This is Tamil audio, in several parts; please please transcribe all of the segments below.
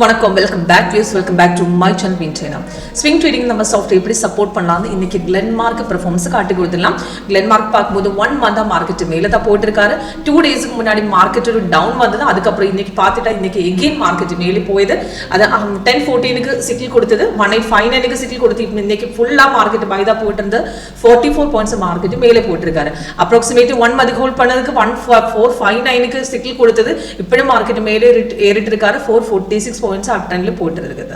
வணக்கம், welcome back viewers, welcome back to my channel WinTrader. Swing trading நம்ம சாஃப்ட்வேர் எப்படி சப்போர்ட் பண்ணலாம் இன்னைக்கு GLENMARK பெர்ஃபார்மன்ஸ் காட்டி கொடுத்துடலாம். GLENMARK பார்க்கும்போது 1 மந்த் மார்க்கெட் மேலே தான் போட்டிருக்காரு. 2 டேஸ்க்கு முன்னாடி மார்க்கெட் ஒரு டவுன் வந்தது. அதுக்கப்புறம் இன்னைக்கு பார்த்துட்டா இன்னைக்கு எகெயின் மார்க்கெட் மேலே போயுது. அது 10:14க்கு சிக்கிள் கொடுத்தது, 1859க்கு சிக்கிள் கொடுத்து இன்னைக்கு ஃபுல்லா மார்க்கெட் பை தான் போயிட்டு இருந்து 44 பாயிண்ட்ஸ் மார்க்கெட் மேலே போட்டிருக்காரு. அப்ராக்சிமேட்லி 1 மந்த் ஹோல்ட் பண்ணதுக்கு 1459க்கு சிக்கிள் கொடுத்தது. இப்படி மார்க்கெட் மேலே ஏறிட்டு இருக்காரு. 446 பாயிண்ட்ஸ் அப் ட்ரெண்ட்ல போட்டு இருக்குது.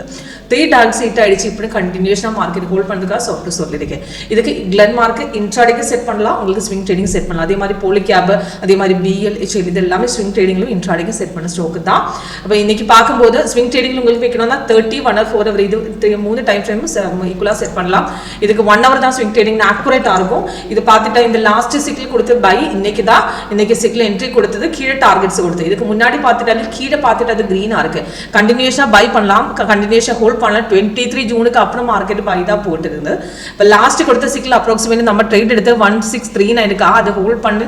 3 டார்க் சீட் ஆயிடுச்சு. இப்படி கண்டினியூஸா மார்க்கெட் ஹோல்ட் பண்றதுக்காக சாஃப்ட்வேர் சொல்லிருக்கேன். இதுக்கு GLENMARK இன்ட்ராடேக்கு செட் பண்ணலாம், உங்களுக்கு ஸ்விங் ட்ரேடிங் செட் பண்ணலாம். அதே மாதிரி போலி கேப், அதே மாதிரி BL HL இது எல்லாமே ஸ்விங் ட்ரேடிங்ல இன்ட்ராடேக்கு செட் பண்ண ஸ்டாக் தான். அப்ப இன்னைக்கு பார்க்கும்போது ஸ்விங் ட்ரேடிங்ல உங்களுக்கு வைக்கணும்னா 30, 1 hour, 4 hour இது 3 டைம் ஃப்ரேம் ஈக்குவலா செட் பண்ணலாம். இதுக்கு 1 hour தான் ஸ்விங் ட்ரேடிங் அக்யூரேட்டா இருக்கும். இது பார்த்துட்டா இந்த லாஸ்ட் சிக்கிள் கொடுத்து பை இன்னைக்கு சிக்கிள் என்ட்ரி கொடுத்தது, கீழே டார்கெட்ஸ் கொடுத்தது. இதுக்கு முன்னாடி பார்த்துட்டாலும் கீழே பார்த்துட்டு அது கிரீனா இருக்கு. கண்டினியூஸா பை பண்ணலாம், கண்டினியூஸா ஹோல்ட் பண்ணலாம். 23 ஜூனுக்கு அப்புறம் மார்க்கெட் பை தான் போட்டு இருந்து. இப்போ லாஸ்ட் கொடுத்த சிக்கிள் அப்ராக்சிமேட்லி நம்ம ட்ரேட் எடுத்து 1639க்கு அது ஹோல்ட் பண்ணி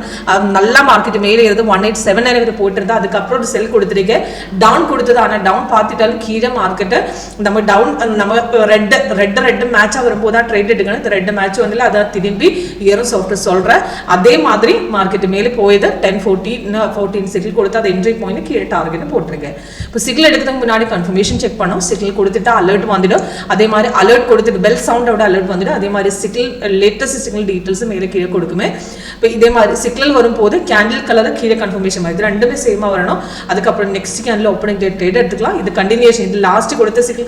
நல்லா மார்க்கெட் மேலே இருந்து 1879 வரை போட்டுருந்தா. அதுக்கப்புறம் ஒரு செல் கொடுத்துருக்கேன், டவுன் கொடுத்தது. ஆனால் டவுன் பார்த்துட்டாலும் கீழே மார்க்கெட்டு நம்ம டவுன் நம்ம ரெட் மேட்சாக வரும்போது தான் ட்ரேட் எடுக்கணும். இந்த ரெட் மேட்ச் வந்து அதை திரும்பி ஏறும் சாஃப்ட்வேர் சொல்கிறேன். அதே மாதிரி மார்க்கெட் மேலே போயது 10:14 சிக்கிள் கொடுத்து அதை என்ட்ரி பாயிண்ட் கீழே டார்கெட் போட்டிருக்கேன். இப்போ சிக்கிள் எடுக்கிறதுக்கு முன்னாடி கன்ஃபர்மேஷன் செக் பண்ணோம். சிக்கிள் கொடுத்துட்டா அலர்ட் வந்துடும். அதே மாதிரி அலர்ட் கொடுத்துட்டு பெல் சவுண்டோட அலர்ட் வந்துடும். அதே மாதிரி சிக்கிள் லேட்டஸ்ட் சிக்கிள் டீட்டெயில்ஸ் மேலே கீழே கொடுக்குமே. இப்போ இதே மாதிரி சிக்கிள் வரும்போது கேண்டில் கலர் கீழே கன்ஃபர்மேஷன் வருது. ரெண்டுமே சேமாக வரணும். அதுக்கப்புறம் நெக்ஸ்ட் கேண்டில் ஓப்பனிங் ட்ரேட் எடுத்துக்கலாம். இது கண்டினியூஷன், இது லாஸ்ட் கொடுத்த சிக்கிள்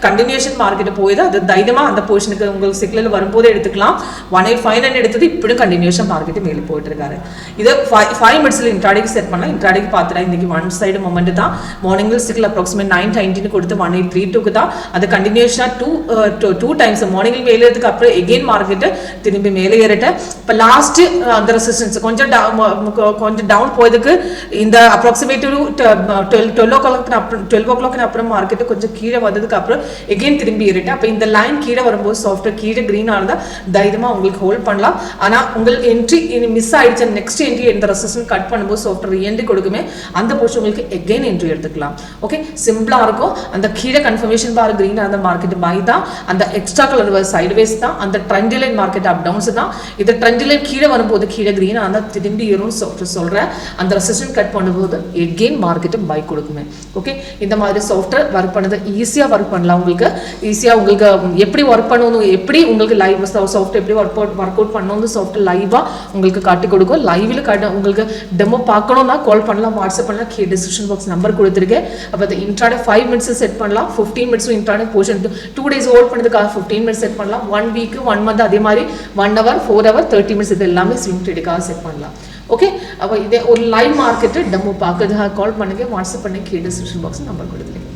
கண்டினியூஷன் மார்க்கெட் போயுது. அது தைரியமாக அந்த போர்ஷனுக்கு உங்களுக்கு சிக்கிள் வரும்போது எடுத்துக்கலாம். 1859 எடுத்தது இப்படி கண்டினியூஷன் மார்க்கெட் மேலே போயிட்டு இருக்காரு. இது 5 மினிட்ஸ்ல இன்ட்ராடேக்கு செட் பண்ணலாம். இன்ட்ராடேக்கு பார்த்துட்டா இன்னைக்கு 1 சைடு மொமெண்ட் தான். மார்னிங்கில் சிக்கிள் அப்ராக்சிமேட் 9:19 கொடுத்து 1832க்கு தான். அது கண்டினியூஷனாக 2 டைம்ஸ் மார்னிங்கில் மேலே ஏறதுக்கு அப்புறம் எகெயின் மார்க்கெட்டு திரும்பி மேலே ஏறிட்டு இப்போ லாஸ்ட் அந்த ரெசிஸ்டன்ஸ் கொஞ்சம் டவுன் போயதுக்கு இந்த அப்ராக்சிமேட்டிவ் 12 o'clock அப்புறம் மார்க்கெட்டு கொஞ்சம் கீழே வந்ததுக்கு அப்புறம் எகெயின் திரும்பி ஏறிட்டு. அப்போ இந்த லைன் கீழே வரும்போது சாஃப்ட்வேர் கீழே கிரீனாக இருந்தால் தைரியமாக உங்களுக்கு ஹோல்ட் பண்ணலாம். ஆனால் உங்களுக்கு என்ட்ரி மிஸ் ஆயிடுச்சு, நெக்ஸ்ட் என்ட்ரி இந்த ரெசிஸ்டன்ஸ் கட் பண்ணும்போது சாஃப்ட்வேர் என்ட்ரி கொடுக்குமே அந்த போர்ஷன் உங்களுக்கு எகெயின் என்ட்ரி எடுத்துக்கலாம். ஓகே, சிம்பிளா இருக்கும். அந்த கீழே கன்ஃபர்மேஷன் பார் கிரீன் அந்த மார்க்கெட் பை தான். அந்த எக்ஸ்ட்ரா கலர் சைட்வேஸ் தான். அந்த trend line market up downs தான். இது ட்ரெண்ட் லைன் கீழே வரும்போது கீழே கிரீன் அந்த திரும்பி ஏறும் சொல்றேன். அந்த ரெசிஸ்டன்ஸ் கட் பண்ணும்போது எகெயின் மார்க்கெட் பை கொடுக்குமே. ஓகே, இந்த மாதிரி சாஃப்ட்வேர் ஒர்க் பண்ணது ஈஸியா ஒர்க் பண்ணலாம். உங்களுக்கு ஈஸியா உங்களுக்கு எப்படி ஒர்க் பண்ணணும், எப்படி உங்களுக்கு லைவ் சாஃப்ட்வேர் எப்படி ஒர்க் அவுட் பண்ணணும் சாஃப்ட்வேர் லைவா உங்களுக்கு காட்டி கொடுக்கும். லைவ்ல உங்களுக்கு டெமோ பார்க்கணும்னா கால் பண்ணலாம், வாட்ஸ்அப் பண்ணலாம். கீழே டிஸ்கிரிப்ஷன் பாக்ஸ் நம்பர் கொடுத்துருக்கேன். அப்போ அந்த இன்ட்ராடே 5 மினிட்ஸ் செட் பண்ணலாம். 15 மினிட்ஸும் இன்ட்ராடே போர்ஷன் 2 டேஸ் ஹோல்ட் பண்ணதுக்காக 15 மினிட்ஸ் செட் பண்ணலாம். 1 வீக் 1 மந்த் அதே மாதிரி 1 hour 4 hour 30 மினிட்ஸ் இது எல்லாமே ஸ்விங் ட்ரேடுக்காக செட் பண்ணலாம். ஓகே, அப்போ இதே ஒரு லைவ் மார்க்கெட்டு டெமோ பார்க்கறதுக்காக கால் பண்ணுங்க, வாட்ஸ்அப் பண்ணி கீழே டிஸ்கிரிப்ஷன் பாக்ஸ் நம்பர் கொடுத்துருக்கேன்.